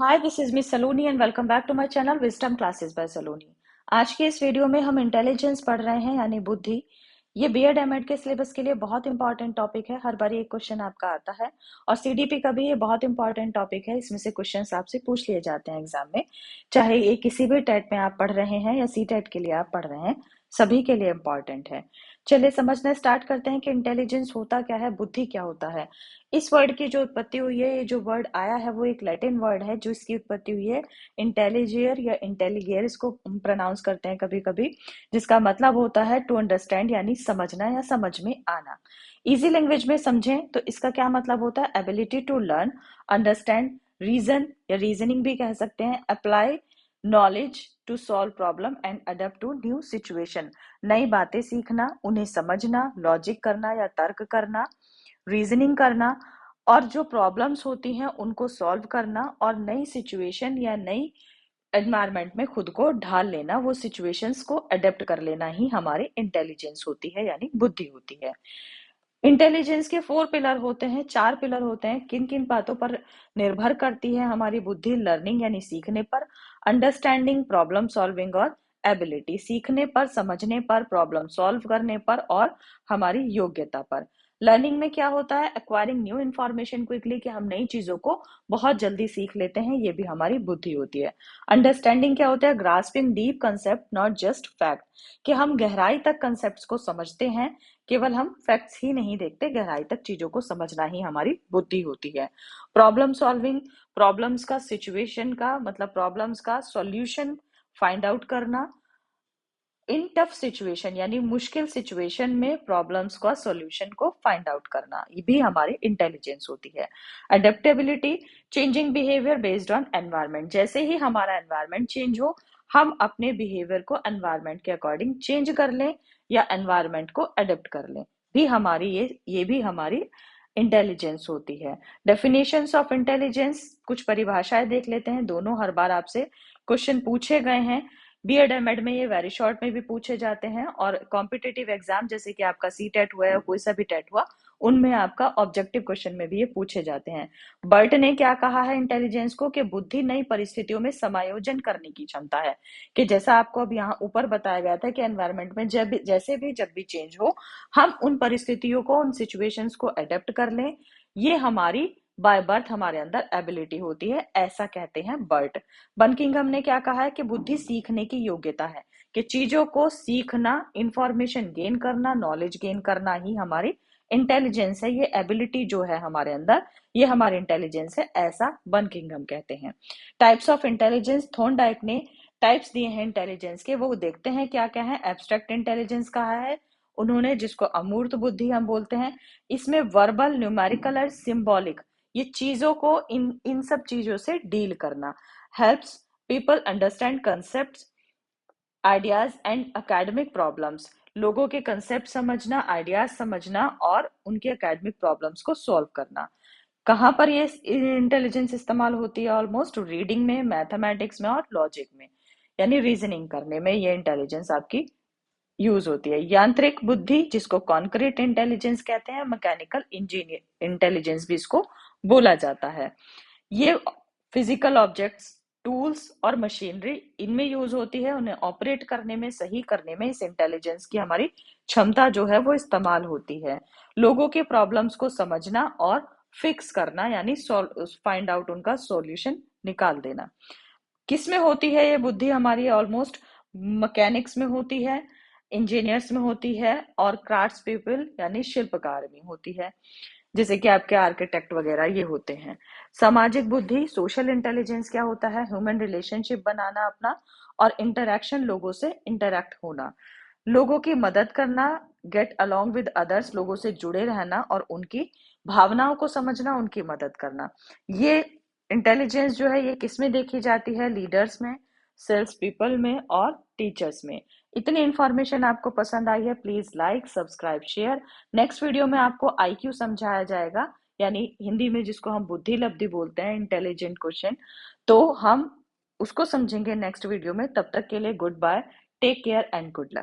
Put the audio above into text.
Hi, this is miss Saloni and welcome back to my channel wisdom classes by Saloni. आज के इस video में हम इंटेलिजेंस पढ़ रहे हैं यानी बुद्धि। ये बीएड एमएड के सिलेबस के लिए बहुत इंपॉर्टेंट टॉपिक है। हर बार एक क्वेश्चन आपका आता है और सीडीपी का भी ये बहुत इंपॉर्टेंट टॉपिक है। इसमें से क्वेश्चंस आपसे पूछ लिए जाते हैं एग्जाम में, चाहे ये किसी भी टेट में आप पढ़ रहे हैं या सी टेट के लिए आप पढ़ रहे हैं, सभी के लिए इम्पॉर्टेंट है। चलिए समझना स्टार्ट करते हैं कि इंटेलिजेंस होता क्या है, बुद्धि क्या होता है। इस वर्ड की जो उत्पत्ति हुई है, ये जो वर्ड आया है वो एक लैटिन वर्ड है जो इसकी उत्पत्ति हुई है इंटेलिजियर या इंटेलिगियर, इसको प्रोनाउंस करते हैं कभी कभी, जिसका मतलब होता है टू अंडरस्टैंड यानी समझना या समझ में आना। इजी लैंग्वेज में समझें तो इसका क्या मतलब होता है, ability to learn, understand, reason या रीजनिंग भी कह सकते हैं, apply knowledge to solve problem and adapt to new situation, नई बातें सीखना, उन्हें समझना, लॉजिक करना या तर्क करना, रीजनिंग करना, और जो प्रॉब्लम्स होती हैं उनको सॉल्व करना और नई सिचुएशन या नई एनवायरनमेंट में खुद को ढाल लेना, वो सिचुएशंस को अडेप्ट कर लेना ही हमारी इंटेलिजेंस होती है यानी बुद्धि होती है। इंटेलिजेंस के 4 पिलर होते हैं, 4 पिलर होते हैं। किन किन बातों पर निर्भर करती है हमारी बुद्धि? लर्निंग यानी सीखने पर, अंडरस्टैंडिंग, प्रॉब्लम सॉल्विंग और एबिलिटी, सीखने पर, समझने पर, प्रॉब्लम सॉल्व करने पर और हमारी योग्यता पर। लर्निंग में क्या होता है? एक्वायरिंग न्यू इन्फॉर्मेशन क्विकली, कि हम नई चीजों को बहुत जल्दी सीख लेते हैं, ये भी हमारी बुद्धि होती है। अंडरस्टैंडिंग क्या होता है? Grasping deep concept not just fact, कि हम गहराई तक कंसेप्ट को समझते हैं, केवल हम फैक्ट्स ही नहीं देखते, गहराई तक चीजों को समझना ही हमारी बुद्धि होती है। प्रॉब्लम सॉल्विंग, प्रॉब्लम्स का, सिचुएशन का मतलब प्रॉब्लम्स का सॉल्यूशन फाइंड आउट करना, इन टफ सिचुएशन यानी मुश्किल सिचुएशन में प्रॉब्लम्स का सॉल्यूशन को फाइंड आउट करना, ये भी हमारी इंटेलिजेंस होती है। Adaptability, changing behaviour based on environment, जैसे ही हमारा एनवायरनमेंट चेंज हो हम अपने बिहेवियर को एनवायरनमेंट के अकॉर्डिंग चेंज कर लें या एनवायरनमेंट को अडेप्ट कर लें, भी हमारी ये भी हमारी इंटेलिजेंस होती है। डेफिनेशंस ऑफ इंटेलिजेंस, कुछ परिभाषाएं देख लेते हैं, दोनों हर बार आपसे क्वेश्चन पूछे गए हैं। बीएड एमएड में ये वेरी शॉर्ट में भी पूछे जाते हैं और कॉम्पिटिटिव एग्जाम जैसे कि आपका सी टेट हुआ या कोई सा भी टेट हुआ, उनमें आपका ऑब्जेक्टिव क्वेश्चन में भी ये पूछे जाते हैं। बर्ट ने क्या कहा है इंटेलिजेंस को, कि बुद्धि नई परिस्थितियों में समायोजन करने की क्षमता है, कि जैसा आपको अब यहाँ ऊपर बताया गया था कि एनवायरनमेंट में जब भी चेंज हो हम उन परिस्थितियों को, उन सिचुएशंस को अडेप्ट कर लें, ये हमारी बाय बर्थ हमारे अंदर एबिलिटी होती है, ऐसा कहते हैं बर्ट। बंकिंघम ने क्या कहा है कि बुद्धि सीखने की योग्यता है, कि चीजों को सीखना, इंफॉर्मेशन गेन करना, नॉलेज गेन करना ही हमारी इंटेलिजेंस है, ये एबिलिटी जो है हमारे अंदर, ये हमारी इंटेलिजेंस है, ऐसा बंकिंघम कहते हैं। टाइप्स ऑफ इंटेलिजेंस, थॉर्नडाइक ने टाइप्स दिए हैं इंटेलिजेंस के, वो देखते हैं क्या क्या है। एब्स्ट्रैक्ट इंटेलिजेंस कहा है उन्होंने, जिसको अमूर्त बुद्धि हम बोलते हैं। इसमें वर्बल, न्यूमेरिकल और सिंबॉलिक, ये चीजों को इन इन सब चीजों से डील करना। Helps people understand concept, ideas and academic problems, लोगों के कंसेप्ट समझना, आइडियाज समझना और उनके एकेडमिक प्रॉब्लम्स को सॉल्व करना। कहाँ पर ये इंटेलिजेंस इस्तेमाल होती है? ऑलमोस्ट रीडिंग में, मैथमेटिक्स में और लॉजिक में, यानी रीजनिंग करने में ये इंटेलिजेंस आपकी यूज होती है। यांत्रिक बुद्धि, जिसको कॉन्क्रीट इंटेलिजेंस कहते हैं, मैकेनिकल इंजीनियर इंटेलिजेंस भी इसको बोला जाता है। ये फिजिकल ऑब्जेक्ट्स, टूल्स और मशीनरी, इनमें यूज होती है, उन्हें ऑपरेट करने में, सही करने में इस इंटेलिजेंस की हमारी क्षमता जो है वो इस्तेमाल होती है। लोगों के प्रॉब्लम्स को समझना और फिक्स करना यानी फाइंड आउट, उनका सॉल्यूशन निकाल देना। किस में होती है ये बुद्धि हमारी? ऑलमोस्ट मैकेनिक्स में होती है, इंजीनियर्स में होती है और क्राफ्ट्स पीपल यानी शिल्पकार में होती है, जैसे कि आपके आर्किटेक्ट वगैरह ये होते हैं। सामाजिक बुद्धि, सोशल इंटेलिजेंस क्या होता है? ह्यूमन रिलेशनशिप बनाना अपना और इंटरैक्शन, लोगों से इंटरैक्ट होना, लोगों की मदद करना, गेट अलोंग विद अदर्स, लोगों से जुड़े रहना और उनकी भावनाओं को समझना, उनकी मदद करना। ये इंटेलिजेंस जो है ये किसमें देखी जाती है? लीडर्स में, सेल्स पीपल में और टीचर्स में। इतनी इंफॉर्मेशन आपको पसंद आई है, please like, subscribe, share. Next video में आपको आईक्यू समझाया जाएगा, यानी हिंदी में जिसको हम बुद्धि लब्धि बोलते हैं, इंटेलिजेंट क्वेश्चन, तो हम उसको समझेंगे नेक्स्ट वीडियो में। तब तक के लिए goodbye, take care and good luck.